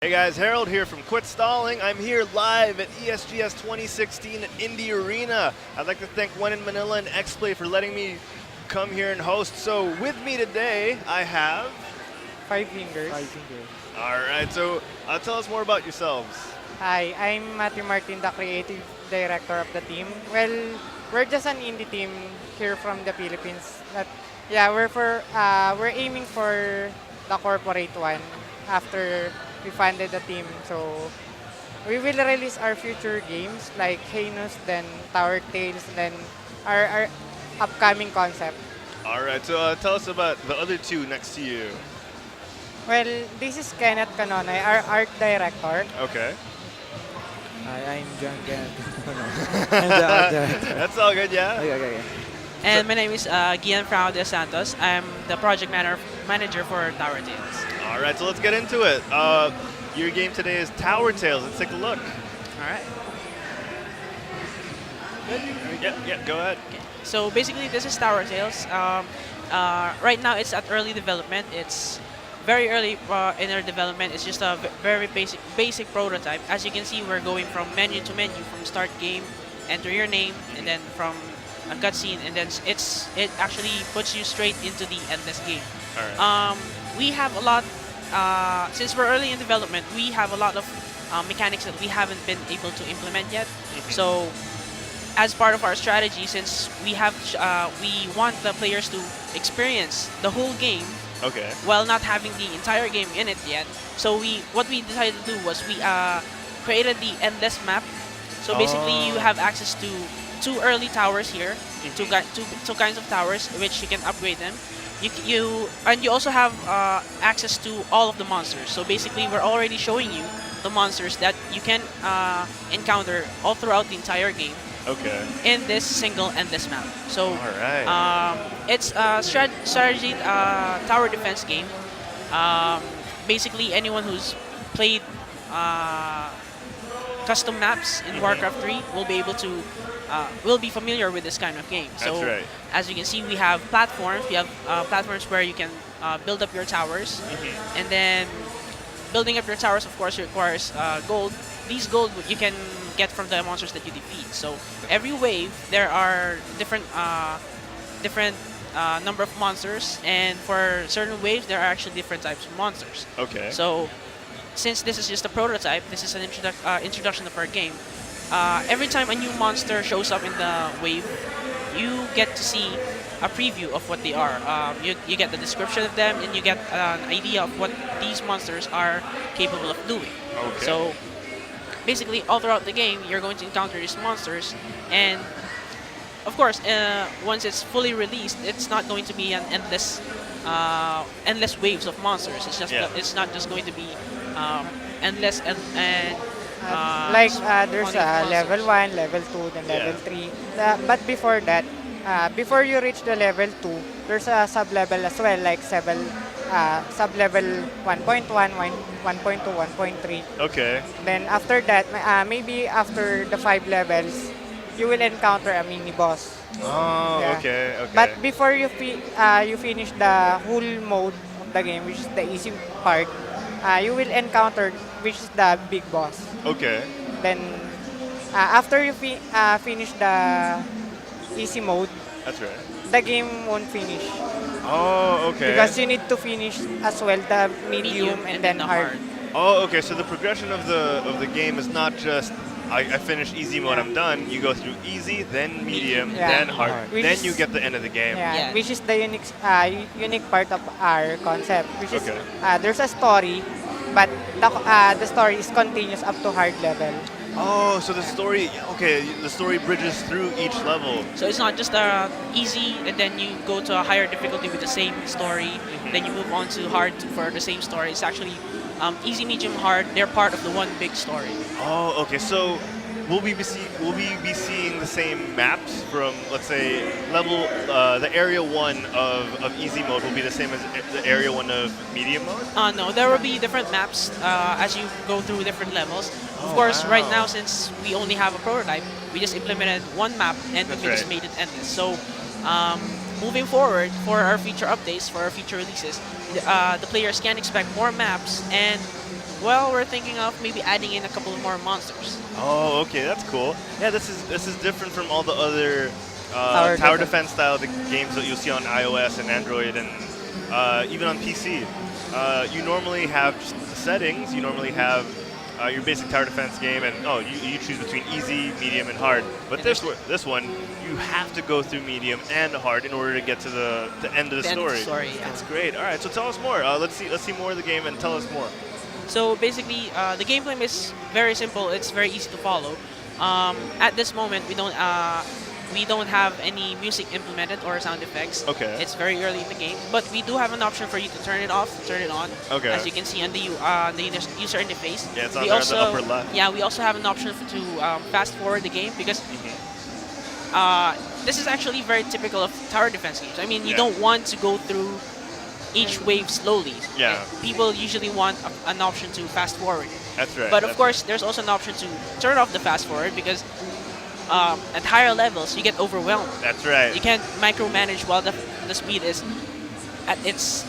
Hey guys, Herald here from Quit Stalling. I'm here live at ESGS 2016 at Indie Arena. I'd like to thank Gwen in Manila and XSplit for letting me come here and host. So with me today, I have... Five fingers. Alright, so tell us more about yourselves. Hi, I'm Matthew Martin, the creative director of the team. Well, we're just an indie team here from the Philippines. But yeah, we're aiming for the corporate one after we funded the team. So we will release our future games like Hanus, then Tower Tales, then our upcoming concept. Alright, so tell us about the other two next to you. Well, this is Kenneth Canonay, our art director. Okay. Hi, I'm John Kenneth. I'm the art director. That's all good, yeah? Okay. And my name is Gian Frau de Santos. I'm the project manager for Tower Tales. Alright, so let's get into it. Your game today is Tower Tales. Let's take a look. All right. Yeah, go ahead. Okay. So basically, this is Tower Tales. Right now, it's at early development. It's very early in our development. It's just a very basic prototype. As you can see, we're going from menu to menu, from start game, enter your name, and then from a cutscene, and then it actually puts you straight into the endless game. All right. We have a lot. Since we're early in development, we have a lot of mechanics that we haven't been able to implement yet. So, as part of our strategy, since we want the players to experience the whole game. Okay. While not having the entire game in it yet, so what we decided to do was we created the endless map. So basically, you have access to two early towers here, two kinds of towers, which you can upgrade them. You also have access to all of the monsters. So basically, we're already showing you the monsters that you can encounter all throughout the entire game. Okay. In this single endless map. So it's a strategy tower defense game. Basically, anyone who's played custom maps in Warcraft 3 will be able to will be familiar with this kind of game. So That's right. as you can see, we have platforms. We have platforms where you can build up your towers, and then building up your towers, of course, requires gold. These gold you can get from the monsters that you defeat. So every wave there are different number of monsters, and for certain waves there are actually different types of monsters. Okay. So since this is just a prototype, this is an introduction of our game. Every time a new monster shows up in the wave, you get to see a preview of what they are. You get the description of them, and you get an idea of what these monsters are capable of doing. Okay. So basically, all throughout the game, you're going to encounter these monsters, and of course, once it's fully released, it's not going to be an endless waves of monsters. It's not just going to be endless and There's level 1, level 2, then level 3. But before that, before you reach the level 2, there's a sub-level as well, like sub-level 1.1, 1.2, 1.3. Okay. Then after that, maybe after the 5 levels, you will encounter a mini-boss. Oh, Yeah. okay. But before you finish the whole mode of the game, which is the easy part, you will encounter which is the big boss. Okay. Then after you finish the easy mode, That's right. the game won't finish Oh, okay. because you need to finish as well the medium and then the hard. Oh, okay. So the progression of the game is not just I finish easy mode, I'm done. You go through easy, then medium, Yeah. then hard, Which then is- you get the end of the game. Yeah, Yes. which is the unique part of our concept, which is Okay. there's a story, but the story is continuous up to hard level. Oh, so the story, the story bridges through each level. So it's not just easy, and then you go to a higher difficulty with the same story, then you move on to hard for the same story. It's actually easy, medium, hard. They're part of the one big story. Oh, okay. So will we be seeing the same maps from, let's say, level the area 1 of easy mode will be the same as the area 1 of medium mode? No, there will be different maps as you go through different levels. Of course, right now, since we only have a prototype, we just implemented one map and we just made it endless. So moving forward, for our future updates, for our future releases, the players can expect more maps and Well, we're thinking of maybe adding in a couple more monsters. Oh, okay, that's cool. Yeah, this is different from all the other Tower defense style games that you'll see on iOS and Android and even on PC. You normally have just the settings. You normally have your basic tower defense game, and you choose between easy, medium, and hard. But this one, you have to go through medium and hard in order to get to the end of the story. Yeah. That's great. All right, so tell us more. Let's see more of the game and tell us more. So basically, the gameplay is very simple. It's very easy to follow. At this moment, we don't have any music implemented or sound effects. Okay. It's very early in the game, but we do have an option for you to turn it off, turn it on. Okay. As you can see on the user interface. Yeah, it's on there in the upper left. Yeah, we also have an option to fast forward the game because this is actually very typical of tower defense games. I mean, you don't want to go through each wave slowly. Yeah. People usually want an option to fast forward. That's right. But of course, there's also an option to turn off the fast forward because at higher levels, you get overwhelmed. That's right. You can't micromanage while the speed is at its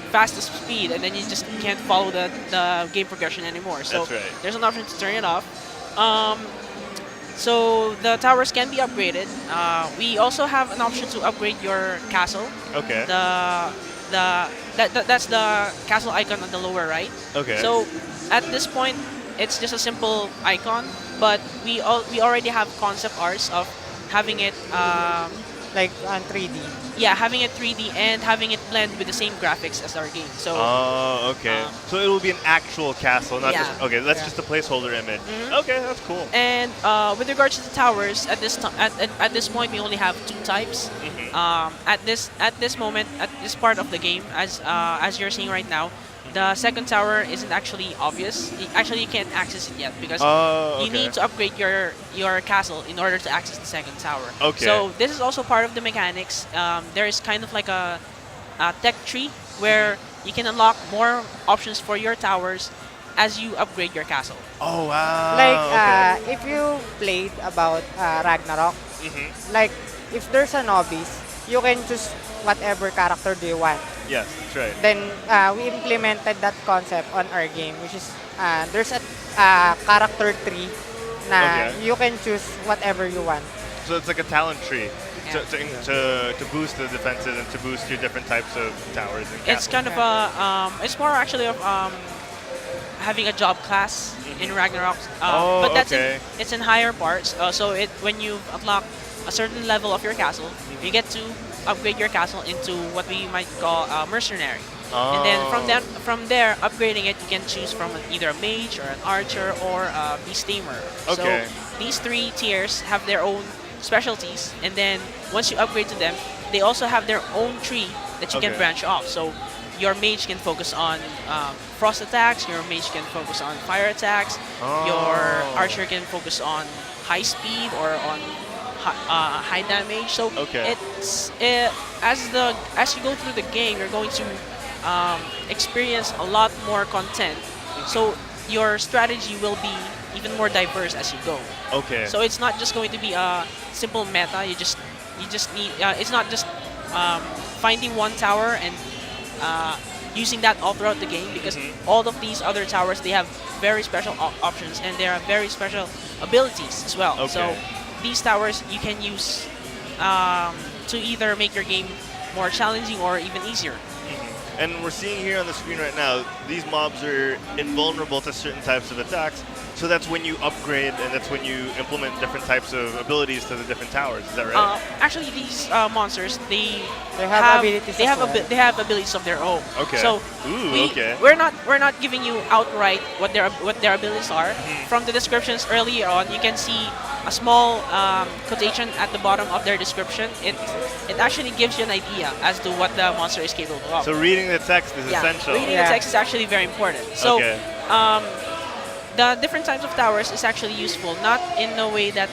fastest speed, and then you just can't follow the game progression anymore. So That's right. there's an option to turn it off. So the towers can be upgraded. We also have an option to upgrade your castle. Okay. That's the castle icon on the lower right. Okay. So at this point, it's just a simple icon, but we already have concept arts of having it Like on 3D. yeah, having it 3D and having it blend with the same graphics as our game. So Oh, okay. So it will be an actual castle, not Yeah. just okay. That's Yeah. just a placeholder image. Mhm. Okay, that's cool. and with regards to the towers, at this point we only have two types. At this moment, at this part of the game, as you're seeing right now, the second tower isn't actually obvious. Actually, you can't access it yet because Oh, you need to upgrade your castle in order to access the second tower. Okay. So this is also part of the mechanics. There is kind of like a tech tree where you can unlock more options for your towers as you upgrade your castle. Oh wow. Like okay. if you played about Ragnarok, Mhm. like if there's a novice, you can choose whatever character do you want. Yes, that's right. Then we implemented that concept on our game, which is there's a character tree na Okay. you can choose whatever you want. So it's like a talent tree Yeah. to boost the defenses and to boost your different types of towers and It's castles. kind of it's more actually of having a job class in Ragnarok. Oh, but that's okay. it's in higher parts. So when you unlock a certain level of your castle, you get to upgrade your castle into what we might call mercenary. And then from there, upgrading it, you can choose from either a mage or an archer or a beast tamer. Okay. So these three tiers have their own specialties, and then once you upgrade to them, they also have their own tree that you can Okay. branch off. So your mage can focus on frost attacks, your mage can focus on fire attacks, your Oh. archer can focus on high speed or on high damage. So Okay. as you go through the game, you're going to experience a lot more content. So your strategy will be even more diverse as you go. Okay. So it's not just going to be a simple meta. You just need. It's not just finding one tower and using that all throughout the game, because all of these other towers, they have very special options and there are very special abilities as well. Okay. So these towers you can use to either make your game more challenging or even easier. And we're seeing here on the screen right now, these mobs are invulnerable to certain types of attacks. So that's when you upgrade, and that's when you implement different types of abilities to the different towers. Is that right? Actually, these monsters, they have abilities They as have well. they have abilities of their own. Okay. So Ooh, okay. we're not giving you outright what their abilities are. From the descriptions earlier on, you can see a small quotation at the bottom of their description. It actually gives you an idea as to what the monster is capable of. So reading the text is essential. Reading Yeah. the text is actually very important. So Okay. the different types of towers is actually useful, not in a way that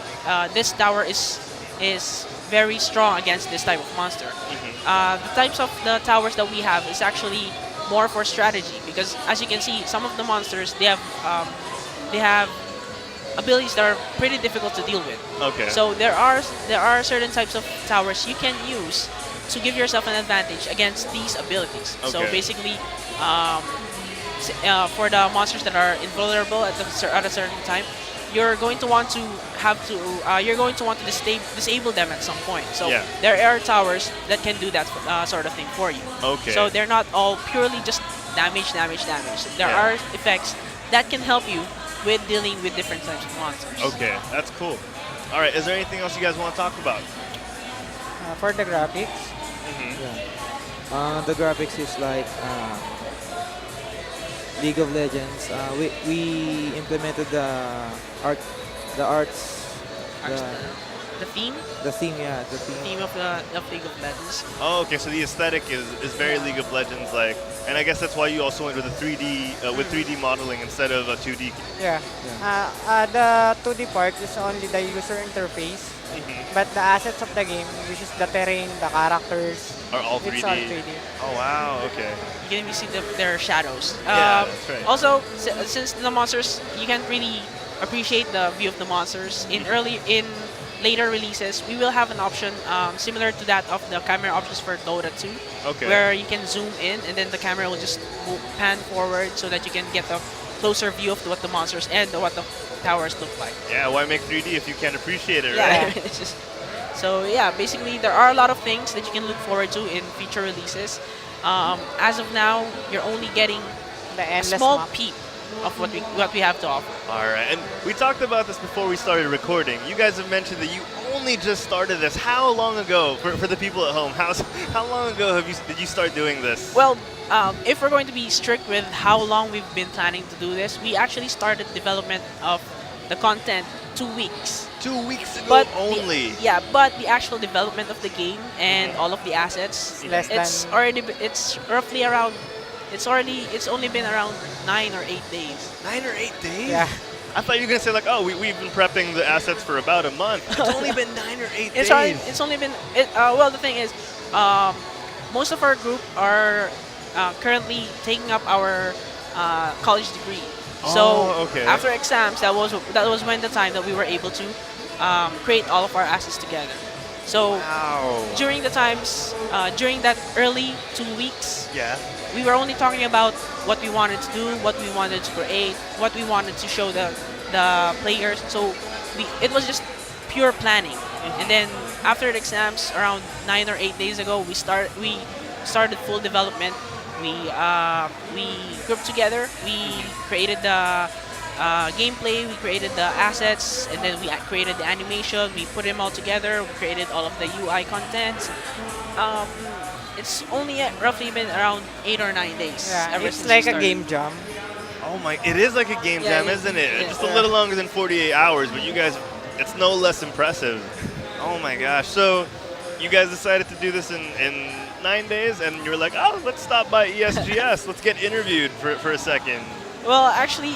this tower is very strong against this type of monster. The types of the towers that we have is actually more for strategy, because as you can see, some of the monsters, they have abilities that are pretty difficult to deal with. Okay. So there are certain types of towers you can use to give yourself an advantage against these abilities. So Okay. basically, for the monsters that are invulnerable at a certain time, you're going to want to disable them at some point. So Yeah. there are towers that can do that sort of thing for you. Okay. So they're not all purely just damage. There Yeah. are effects that can help you with dealing with different types of monsters. Okay, that's cool. All right, is there anything else you guys want to talk about? For the graphics, Yeah. The graphics is like League of Legends. We implemented art, the arts, The theme the theme. Yeah, the theme. of League of Legends. Oh, okay, so the aesthetic is very League of Legends like, and I guess that's why you also went with a 3D with 3D modeling instead of a 2D. yeah. The 2D part is only the user interface, but the assets of the game, which is the terrain, the characters, Are all 3D? it's all 3D. Oh wow, okay. You can even see their shadows. Yeah, that's right. Also, since the monsters, you can't really appreciate the view of the monsters in later releases. We will have an option similar to that of the camera options for Dota 2, Okay. where you can zoom in and then the camera will just pan forward so that you can get a closer view of what the monsters and what the towers look like. Yeah, why make 3D if you can't appreciate it, Yeah, right? it's just, so yeah, basically there are a lot of things that you can look forward to in future releases. As of now, you're only getting The a endless small map. peek of what we have to offer. All right, and we talked about this before we started recording. You guys have mentioned that you only just started this. How long ago, for the people at home, how long ago did you start doing this? Well, if we're going to be strict with how long we've been planning to do this, we actually started development of the content 2 weeks. 2 weeks ago But only. but the actual development of the game and all of the assets, Less it's than- already it's roughly around. It's only been around 9 or 8 days. 9 or 8 days? Yeah. I thought you were going to say like, oh, we've been prepping the assets for about a month. It's only been 9 or 8 days. It's only been. Well, the thing is, most of our group are currently taking up our college degree. So Oh, okay. after exams, that was when the time that we were able to create all of our assets together. So Wow. during during that early 2 weeks, Yeah. we were only talking about what we wanted to do, what we wanted to create, what we wanted to show the players. So it was just pure planning. And then after the exams, around 9 or 8 days ago, we started full development. We grouped together. We created the gameplay. We created the assets, and then we created the animation. We put them all together. We created all of the UI contents. It's only roughly been around 8 or 9 days. Yeah, ever it's since we like a started. game jam. Oh my, it is like a game Yeah, jam, isn't it? yeah. Just a little longer than 48 hours, but you guys, it's no less impressive. Oh my gosh. So you guys decided to do this in 9 days, and you were like, oh, let's stop by ESGS. Let's get interviewed for a second. Well, actually,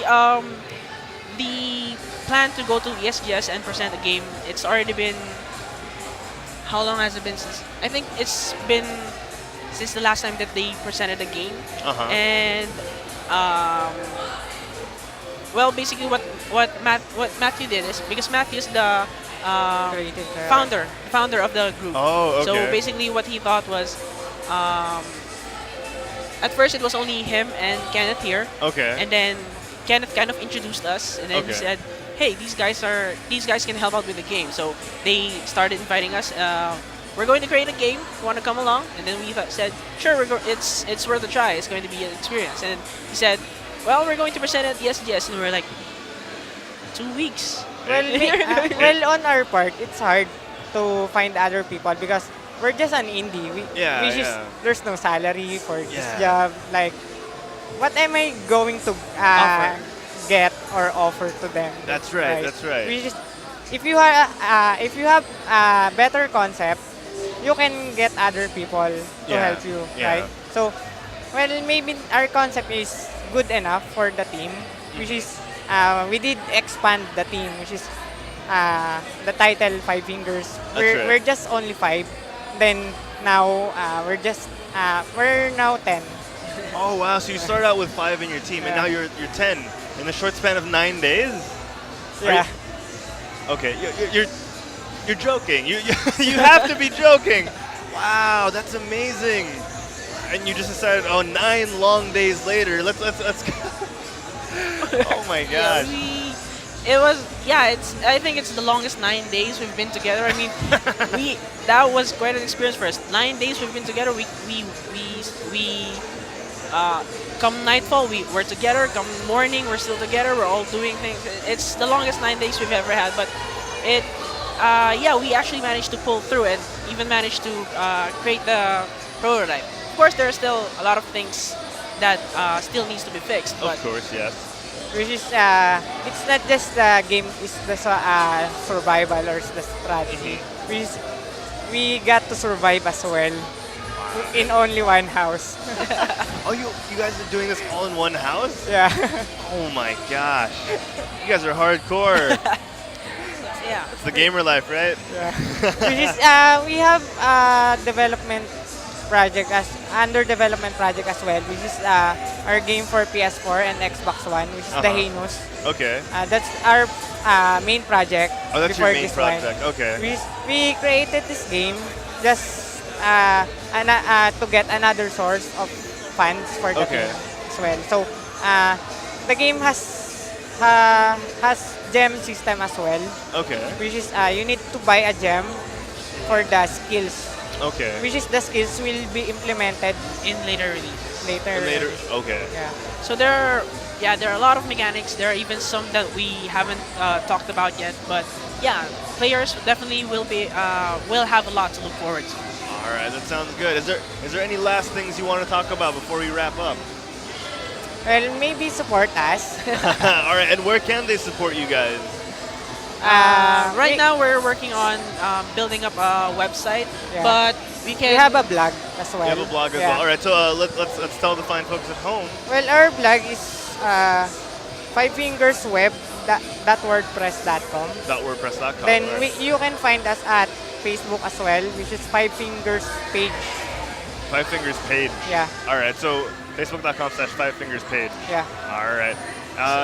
the plan to go to ESGS and present a game, it's already been. How long has it been since? I think it's been since the last time that they presented a game. Uh-huh. And well, basically what Matthew did is, because Matthew is the Creative founder of the group. Oh, okay. So basically what he thought was, at first it was only him and Kenneth here. Okay. And then Kenneth kind of introduced us, and then he Okay. said, "Hey, these guys can help out with the game." So they started inviting us. We're going to create a game. You want to come along? And then we said, "Sure, it's worth a try. It's going to be an experience." And he said, "Well, we're going to present at ESGS," and we're like, 2 weeks. Well, on our part, it's hard to find other people because we're just an indie. There's no salary for this Yeah. job. Like, what am I going to Offer. get or offer to them? That's right, that's right. We just, if you have a better concept, you can get other people to Yeah, help you, yeah. right? So, well, maybe our concept is good enough for the team, which is we did expand the team, which is the title Five Fingers. That's right. We're just only 5. Then now we're now 10. Oh wow! So you started out with 5 in your team, and Yeah. now you're 10 in the short span of 9 days. Yeah. Okay, you're joking. You you have to be joking. Wow, that's amazing. And you just decided, oh, 9 long days later, let's Oh my Yeah, gosh. I think it's the longest 9 days we've been together. I mean, that was quite an experience for us. 9 days we've been together. We come nightfall we're together. Come morning we're still together. We're all doing things. It's the longest 9 days we've ever had. But it, we actually managed to pull through and even managed to create the prototype. Of course, there are still a lot of things that still needs to be fixed. But Of course, yes. Which is, it's not just the game, it's the survival or the strategy. We got to survive as well in only one house. Oh, you guys are doing this all in one house? Yeah. Oh my gosh. You guys are hardcore. yeah, It's the gamer life, right? Yeah. Which is, we have development project as under development project as well, which is our game for PS4 and Xbox One, which is the Heinous. Okay. That's our main project. Oh, that's your before main this one. project. Okay. We created this game just to get another source of funds for the Okay. game as well. So the game has gem system as well, Okay. which is you need to buy a gem for the skills, Okay. which is the skills will be implemented in later release. later. Later. Okay. Yeah. So there are a lot of mechanics. There are even some that we haven't talked about yet. But yeah, players definitely will have a lot to look forward to. All right, that sounds good. Is there any last things you want to talk about before we wrap up? Well, maybe support us. All right, and where can they support you guys? Right now we're working on building up a website, Yeah. but we We can have a blog as well. You have a blog as Yeah. well. All right, so let's tell the fine folks at home. Well, our blog is fivefingersweb.wordpress.com. .wordpress.com. Then all right. you can find us at Facebook as well, which is Five Fingers page. Five Fingers page. Yeah, All right, so Facebook.com/Five Fingers page. yeah. All right.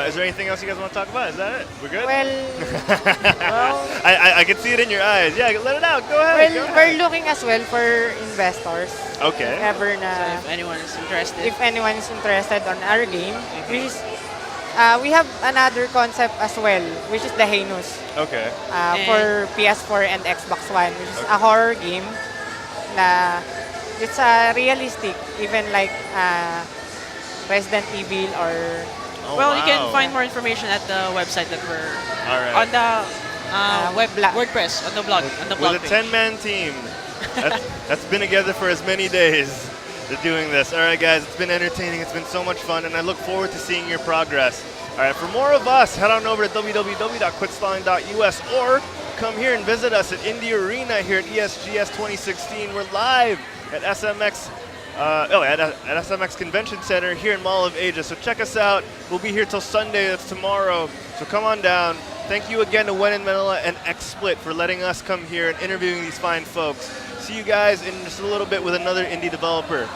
Is there anything else you guys want to talk about? Is that it? We're good? Well, I can see it in your eyes. Yeah, let it out. Go ahead. well, go we're ahead. looking as well for investors. Okay. Ever so na, if anyone is interested. if anyone is interested on our game, which is, we have another concept as well, which is the Heinous. Okay. For PS4 and Xbox One, which is a Okay. horror game na it's realistic, even like Resident Evil or Oh, well, you can wow. find more information at the website that we're All right. on the WordPress. on the blog With a page. 10-man team that's been together for as many days to doing this. All right, guys, it's been entertaining. It's been so much fun, and I look forward to seeing your progress. All right, for more of us, head on over to www.quitstalling.us or come here and visit us at Indie Arena here at ESGS 2016. We're live at SMX. At SMX Convention Center here in Mall of Asia. So check us out. We'll be here till Sunday. That's tomorrow. So come on down. Thank you again to Gwen in Manila and XSplit for letting us come here and interviewing these fine folks. See you guys in just a little bit with another indie developer.